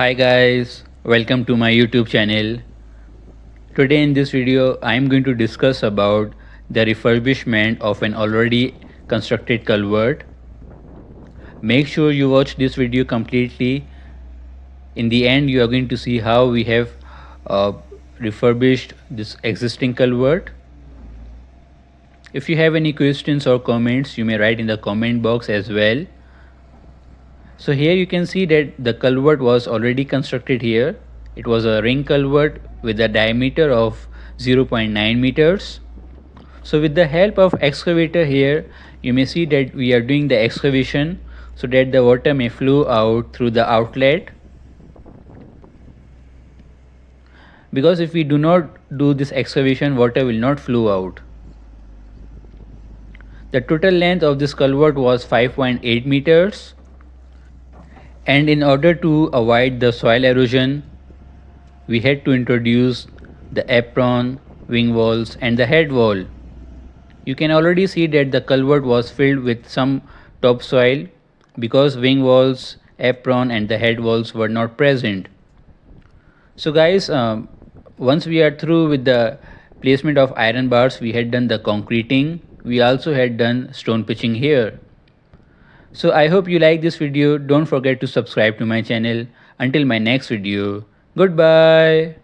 Hi guys, welcome to my YouTube channel. Today in this video I am going to discuss about the refurbishment of an already constructed culvert. Make sure you watch this video completely. In the end you are going to see how we have uh, refurbished this existing culvert. If you have any questions or comments, you may write in the comment box as well. So here you can see that the culvert was already constructed here. It was a ring culvert with a diameter of 0.9 meters. So with the help of excavator here, you may see that we are doing the excavation so that the water may flow out through the outlet. Because if we do not do this excavation, water will not flow out. The total length of this culvert was 5.8 meters. And in order to avoid the soil erosion, we had to introduce the apron, wing walls and the head wall. You can already see that the culvert was filled with some topsoil because wing walls, apron and the head walls were not present. So guys, once we are through with the placement of iron bars, we had done the concreting. We also had done stone pitching here. So I hope you like this video. Don't forget to subscribe to my channel. Until my next video, goodbye.